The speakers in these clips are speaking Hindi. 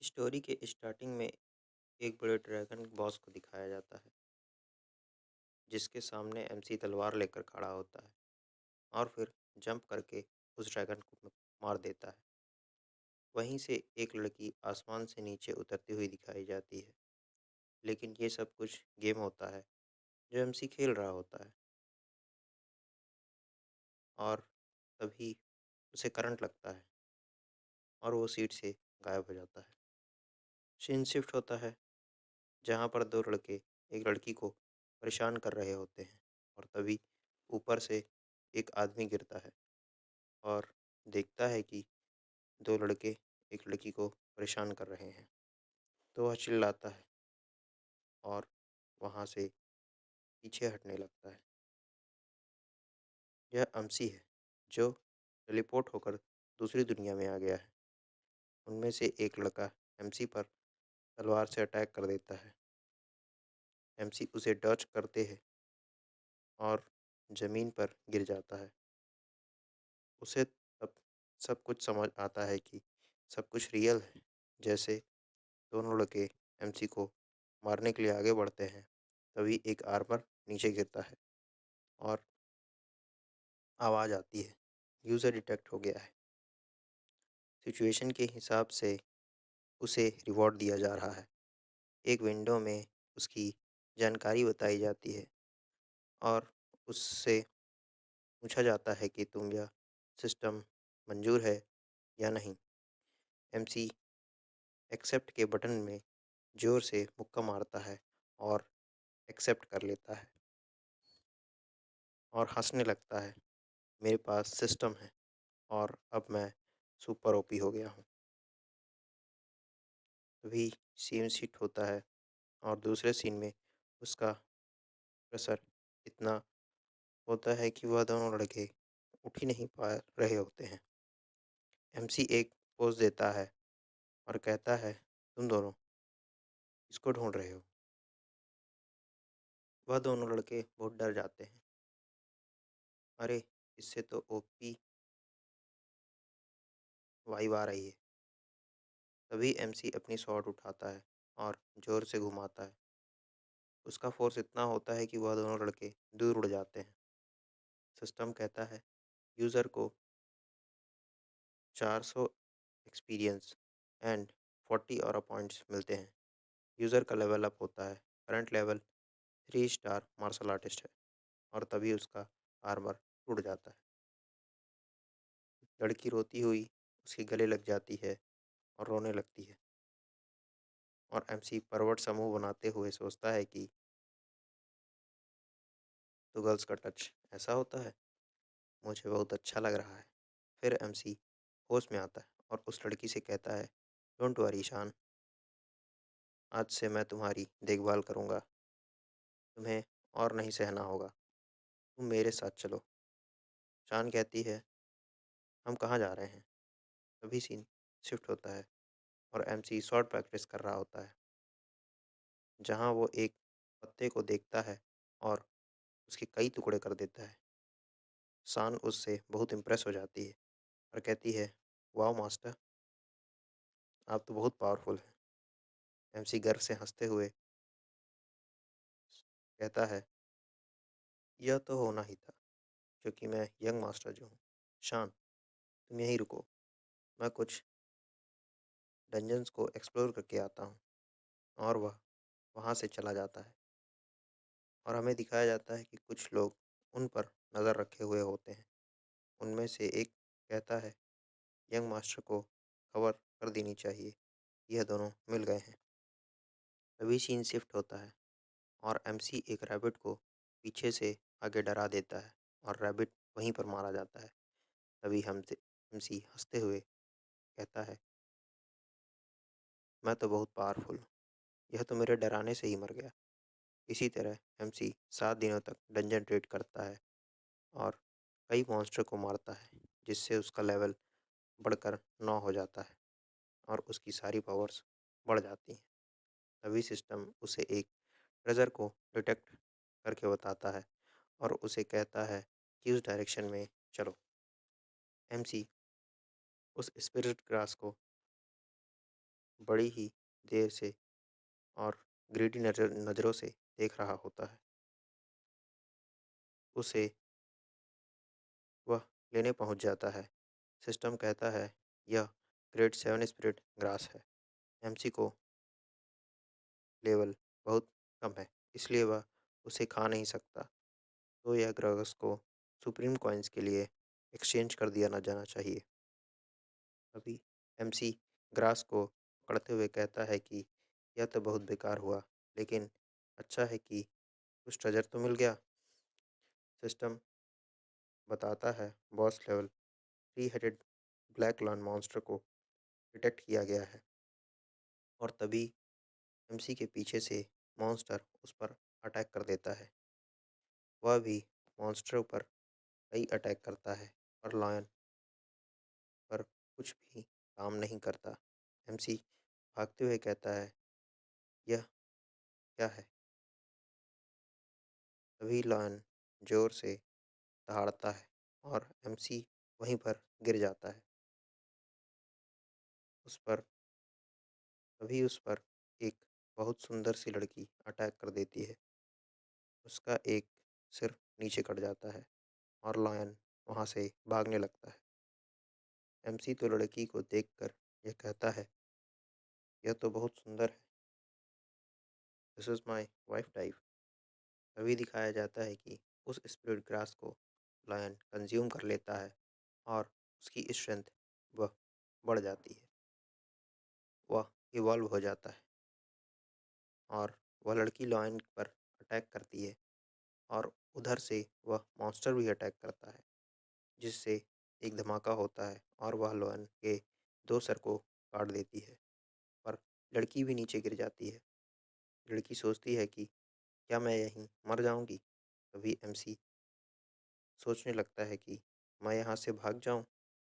स्टोरी के स्टार्टिंग में एक बड़े ड्रैगन बॉस को दिखाया जाता है जिसके सामने एमसी तलवार लेकर खड़ा होता है और फिर जंप करके उस ड्रैगन को मार देता है। वहीं से एक लड़की आसमान से नीचे उतरती हुई दिखाई जाती है, लेकिन ये सब कुछ गेम होता है जो एमसी खेल रहा होता है। और तभी उसे करंट लगता है और वो सीट से गायब हो जाता है। सीन शिफ्ट होता है जहाँ पर दो लड़के एक लड़की को परेशान कर रहे होते हैं और तभी ऊपर से एक आदमी गिरता है और देखता है कि दो लड़के एक लड़की को परेशान कर रहे हैं। तो वह चिल्लाता है और वहाँ से पीछे हटने लगता है। यह अमसी है जो टेलीपोर्ट होकर दूसरी दुनिया में आ गया है। उनमें से एक लड़का एमसी पर तलवार से अटैक कर देता है। एमसी उसे डॉज करते हैं और ज़मीन पर गिर जाता है। उसे तब सब कुछ समझ आता है कि सब कुछ रियल है। जैसे दोनों लड़के एमसी को मारने के लिए आगे बढ़ते हैं, तभी एक आर्मर नीचे गिरता है और आवाज़ आती है, यूज़र डिटेक्ट हो गया है। सिचुएशन के हिसाब से उसे रिवॉर्ड दिया जा रहा है। एक विंडो में उसकी जानकारी बताई जाती है और उससे पूछा जाता है कि तुम यह सिस्टम मंजूर है या नहीं। एमसी एक्सेप्ट के बटन में ज़ोर से मुक्का मारता है और एक्सेप्ट कर लेता है और हँसने लगता है, मेरे पास सिस्टम है और अब मैं सुपर ओपी हो गया हूँ। तभी सीन शिफ्ट होता है और दूसरे सीन में उसका प्रेशर इतना होता है कि वह दोनों लड़के उठ ही नहीं पा रहे होते हैं। एमसी एक पोज देता है और कहता है, तुम दोनों किसको ढूंढ रहे हो? वह दोनों लड़के बहुत डर जाते हैं। अरे, इससे तो ओपी वाइब आ रही है। तभी एमसी अपनी शॉट उठाता है और जोर से घुमाता है। उसका फोर्स इतना होता है कि वह दोनों लड़के दूर उड़ जाते हैं। सिस्टम कहता है, यूज़र को 400 एक्सपीरियंस एंड 40 और पॉइंट्स मिलते हैं। यूज़र का लेवल अप होता है। Current level 3 star martial artist है और तभी उसका आर्मर टूट जाता है। लड़की रोती हुई उसके गले लग जाती है और रोने लगती है और एमसी परवट समूह बनाते हुए सोचता है कि तो गर्ल्स का टच ऐसा होता है, मुझे बहुत अच्छा लग रहा है। फिर एमसी होश में आता है और उस लड़की से कहता है, डोंट वरी शान, आज से मैं तुम्हारी देखभाल करूँगा। तुम्हें और नहीं सहना होगा, तुम मेरे साथ चलो। शान कहती है, हम कहाँ जा रहे हैं? तभी सीन शिफ्ट होता है और एमसी शॉर्ट प्रैक्टिस कर रहा होता है, जहाँ वो एक पत्ते को देखता है और उसके कई टुकड़े कर देता है। शान उससे बहुत इम्प्रेस हो जाती है और कहती है, वाह मास्टर, आप तो बहुत पावरफुल हैं। एमसी गर्व से हंसते हुए कहता है, यह तो होना ही था, क्योंकि मैं यंग मास्टर जो हूँ। शान, तुम यहीं रुको, मैं कुछ डंजन्स को एक्सप्लोर करके आता हूँ। और वह वहाँ से चला जाता है और हमें दिखाया जाता है कि कुछ लोग उन पर नज़र रखे हुए होते हैं। उनमें से एक कहता है, यंग मास्टर को खबर कर देनी चाहिए, यह दोनों मिल गए हैं। तभी सीन शिफ्ट होता है और एमसी एक रैबिट को पीछे से आगे डरा देता है और रैबिट वहीं पर मारा जाता है। तभी हमसे एमसी हंसते हुए कहता है, मैं तो बहुत पावरफुल हूँ, यह तो मेरे डराने से ही मर गया। इसी तरह एमसी 7 दिनों तक डंजन रेड करता है और कई मॉन्स्टर को मारता है, जिससे उसका लेवल बढ़कर 9 हो जाता है और उसकी सारी पावर्स बढ़ जाती हैं। तभी सिस्टम उसे एक ट्रेजर को डिटेक्ट करके बताता है और उसे कहता है कि उस डायरेक्शन में चलो। एमसी उस स्पिरिट ग्रास को बड़ी ही देर से और ग्रीडी नज़रों से देख रहा होता है। उसे वह लेने पहुंच जाता है। सिस्टम कहता है यह ग्रेड 7 स्पिरिट ग्रास है। एमसी को लेवल बहुत कम है, इसलिए वह उसे खा नहीं सकता। तो यह ग्रास को सुप्रीम कॉइन्स के लिए एक्सचेंज कर दिया ना जाना चाहिए। अभी एमसी ग्रास को पकड़ते हुए कहता है कि यह तो बहुत बेकार हुआ, लेकिन अच्छा है कि कुछ ट्रेजर तो मिल गया। सिस्टम बताता है boss level 3 headed black lawn monster को डिटेक्ट किया गया है। और तभी एमसी के पीछे से मॉन्स्टर उस पर अटैक कर देता है। वह भी मॉन्स्टर पर कई अटैक करता है और लॉयन पर कुछ भी काम नहीं करता। एमसी भागते हुए कहता है यह क्या है। तभी लॉयन जोर से दहाड़ता है और एमसी वहीं पर गिर जाता है। उस पर तभी उस पर एक बहुत सुंदर सी लड़की अटैक कर देती है। उसका एक सिर नीचे कट जाता है और लायन वहाँ से भागने लगता है। एमसी तो लड़की को देखकर यह कहता है यह तो बहुत सुंदर है, this is my wife type. तभी दिखाया जाता है कि उस स्पिरिट ग्रास को लायन कंज्यूम कर लेता है और उसकी स्ट्रेंथ वह बढ़ जाती है। वह इवॉल्व हो जाता है और वह लड़की लायन पर अटैक करती है और उधर से वह मॉन्स्टर भी अटैक करता है, जिससे एक धमाका होता है और वह लायन के दो सर को काट देती है। पर लड़की भी नीचे गिर जाती है। लड़की सोचती है कि क्या मैं यहीं मर जाऊंगी। तभी एमसी सोचने लगता है कि मैं यहाँ से भाग जाऊं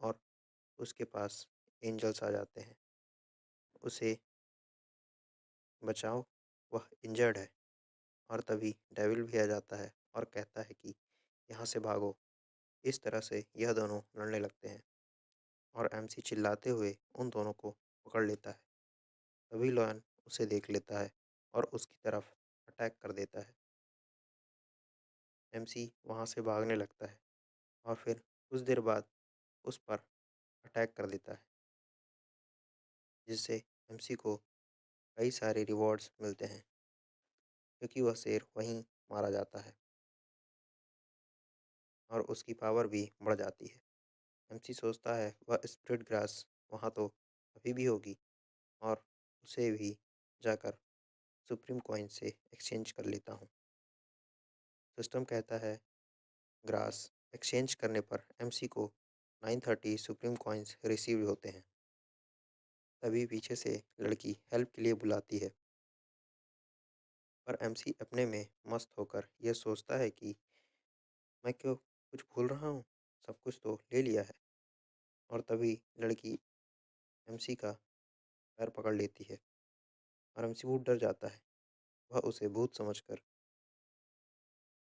और उसके पास एंजल्स आ जाते हैं, उसे बचाओ, वह इंजर्ड है। और तभी डेविल भी आ जाता है और कहता है कि यहाँ से भागो। इस तरह से यह दोनों लड़ने लगते हैं और एमसी चिल्लाते हुए उन दोनों को पकड़ लेता है। तभी लॉयन उसे देख लेता है और उसकी तरफ अटैक कर देता है। एमसी वहाँ से भागने लगता है और फिर कुछ देर बाद उस पर अटैक कर देता है, जिससे एमसी को कई सारे रिवॉर्ड्स मिलते हैं, क्योंकि वह शेर वहीं मारा जाता है और उसकी पावर भी बढ़ जाती है। एमसी सोचता है वह स्प्रिट ग्रास वहाँ तो अभी भी होगी और उसे भी जाकर सुप्रीम कॉइन से एक्सचेंज कर लेता हूँ। सिस्टम कहता है ग्रास एक्सचेंज करने पर एमसी को 930 सुप्रीम कॉइन्स रिसीव होते हैं। तभी पीछे से लड़की हेल्प के लिए बुलाती है, पर एमसी अपने में मस्त होकर यह सोचता है कि मैं क्यों कुछ भूल रहा हूँ, सब कुछ तो ले लिया है। और तभी लड़की एमसी का पैर पकड़ लेती है और एमसी बहुत डर जाता है। वह उसे भूत समझकर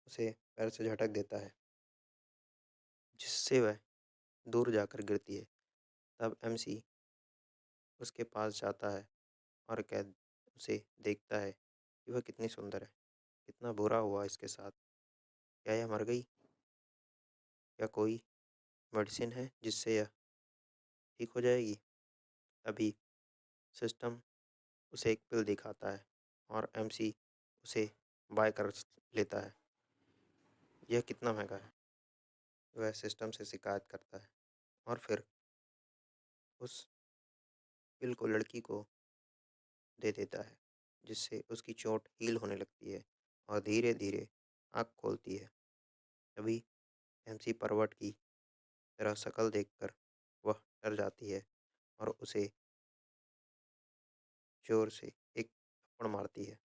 उसे पैर से झटक देता है, जिससे वह दूर जाकर गिरती है। तब एमसी उसके पास जाता है और कैद उसे देखता है कि वह कितनी सुंदर है, कितना बुरा हुआ इसके साथ। क्या यह मर गई या कोई मेडिसिन है जिससे यह ठीक हो जाएगी। तभी सिस्टम उसे एक पिल दिखाता है और एमसी उसे बाय कर लेता है। यह कितना महंगा है, वह सिस्टम से शिकायत करता है और फिर उस पिल को लड़की को दे देता है, जिससे उसकी चोट हील होने लगती है और धीरे धीरे आँख खोलती है। तभी एमसी परवट की तरह शक्ल देखकर वह डर जाती है और उसे जोर से एक थप्पड़ मारती है।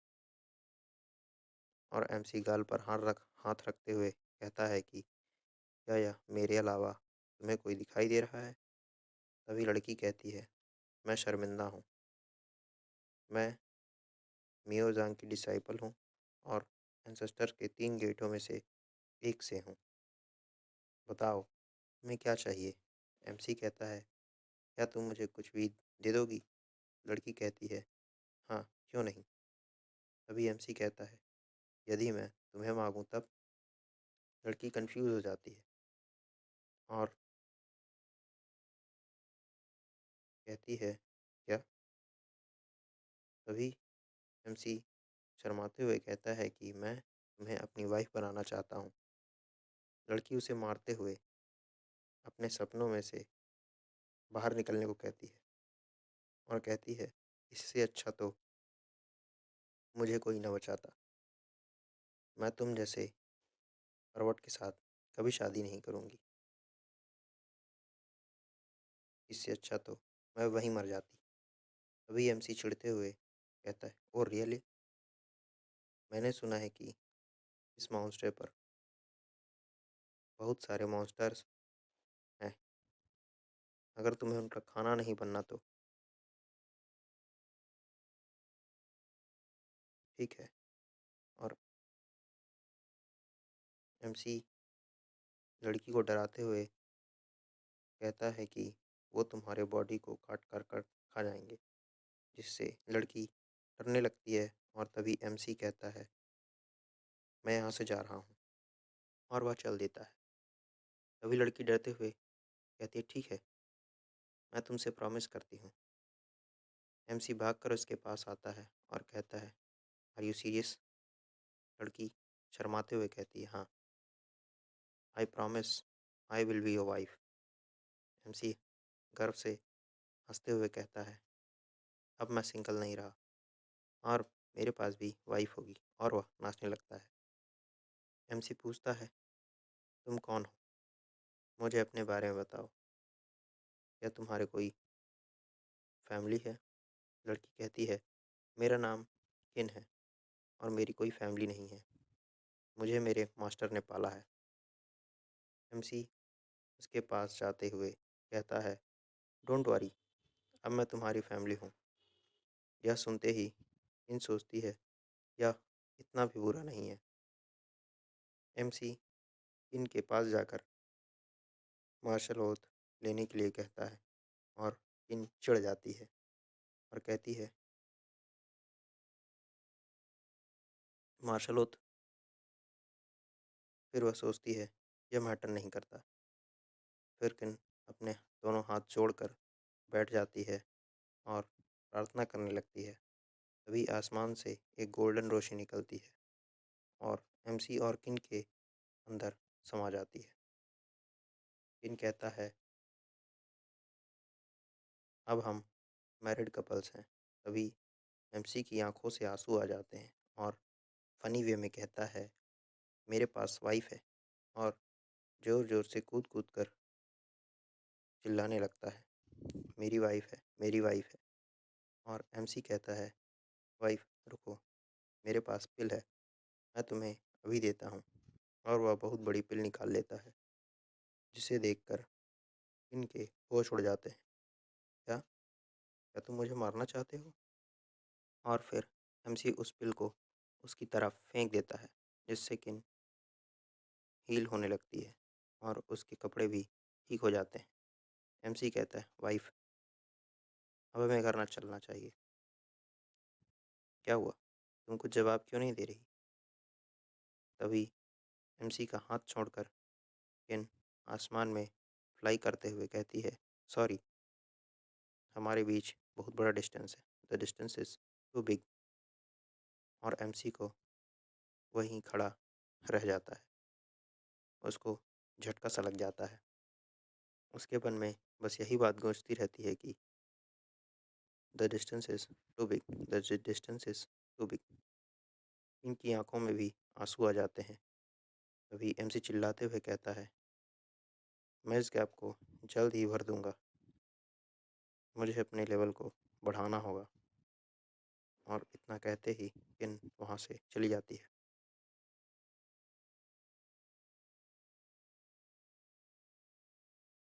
और एमसी गाल पर हाथ रखते हुए कहता है कि क्या यह मेरे अलावा तुम्हें कोई दिखाई दे रहा है। तभी लड़की कहती है मैं शर्मिंदा हूँ, मैं मियोजांग की डिसाइपल हूँ और एंसेस्टर के 3 गेटों में से एक से हूँ। बताओ तुम्हें क्या चाहिए। एमसी कहता है क्या तुम मुझे कुछ भी दे दोगी। लड़की कहती है, हाँ, क्यों नहीं? तभी एमसी कहता है, यदि मैं तुम्हें माँगूँ तब? लड़की कन्फ्यूज़ हो जाती है और कहती है, क्या? तभी एमसी शर्माते हुए कहता है कि मैं तुम्हें अपनी वाइफ़ बनाना चाहता हूँ। लड़की उसे मारते हुए अपने सपनों में से बाहर निकलने को कहती है और कहती है, इससे अच्छा तो मुझे कोई न बचाता। मैं तुम जैसे परवट के साथ कभी शादी नहीं करूँगी। इससे अच्छा तो मैं वहीं मर जाती। तभी एमसी चिढ़ते हुए कहता है, ओह रियली? मैंने सुना है कि इस मॉन्स्टर पर बहुत सारे मॉन्स्टर्स हैं। अगर तुम्हें उनका खाना नहीं बनना तो ठीक है। और एमसी लड़की को डराते हुए कहता है कि वो तुम्हारे बॉडी को काट कर कर खा जाएंगे, जिससे लड़की डरने लगती है और तभी एमसी कहता है, मैं यहाँ से जा रहा हूँ और वह चल देता है। तभी लड़की डरते हुए कहती है, ठीक है, मैं तुमसे प्रॉमिस करती हूँ। एमसी भागकर उसके पास आता है और कहता है, आर यू सीरियस? लड़की शर्माते हुए कहती है, हाँ, I promise I will be your wife. MC गर्व से हंसते हुए कहता है, अब मैं सिंगल नहीं रहा और मेरे पास भी वाइफ होगी। और वह नाचने लगता है। एमसी पूछता है, तुम कौन हो? मुझे अपने बारे में बताओ। क्या तुम्हारे कोई फैमिली है? लड़की कहती है, मेरा नाम किन है और मेरी कोई फैमिली नहीं है। मुझे मेरे मास्टर ने पाला है। एमसी उसके पास जाते हुए कहता है, डोंट वरी, अब मैं तुम्हारी फैमिली हूँ। यह सुनते ही किन सोचती है, यह इतना भी बुरा नहीं है। एमसी किन के पास जाकर मार्शल ओथ लेने के लिए कहता है और किन चिढ़ जाती है और कहती है, मार्शल ओथ? फिर वह सोचती है, यह मैटर नहीं करता। फिर किन अपने दोनों हाथ जोड़कर बैठ जाती है और प्रार्थना करने लगती है। तभी आसमान से एक गोल्डन रोशनी निकलती है और एमसी और किन के अंदर समा जाती है। किन कहता है, अब हम मैरिड कपल्स हैं। तभी एमसी की आंखों से आंसू आ जाते हैं और फनी वे में कहता है, मेरे पास वाइफ है। और ज़ोर ज़ोर से कूद कूद कर चिल्लाने लगता है, मेरी वाइफ है, मेरी वाइफ है। और एमसी कहता है, वाइफ रुको, मेरे पास पिल है, मैं तुम्हें अभी देता हूँ। और वह बहुत बड़ी पिल निकाल लेता है, जिसे देखकर इनके होश उड़ जाते हैं। क्या क्या तुम मुझे मारना चाहते हो? और फिर एमसी उस पिल को उसकी तरफ फेंक देता है, जिससे किन हील होने लगती है और उसके कपड़े भी ठीक हो जाते हैं। एमसी कहता है, वाइफ अब हमें घर ना चलना चाहिए। क्या हुआ? तुम कुछ जवाब क्यों नहीं दे रही? तभी एमसी का हाथ छोड़कर किन आसमान में फ्लाई करते हुए कहती है, सॉरी, हमारे बीच बहुत बड़ा डिस्टेंस है, the distance is too big. और एमसी को वहीं खड़ा रह जाता है। उसको झटका सा लग जाता है। उसके मन में बस यही बात गूंजती रहती है कि the distance is too big, the distance is too big. इनकी आंखों में भी आंसू आ जाते हैं। तभी एमसी चिल्लाते हुए कहता है, मैं इस गैप को जल्द ही भर दूंगा। मुझे अपने लेवल को बढ़ाना होगा। और इतना कहते ही किन वहाँ से चली जाती है।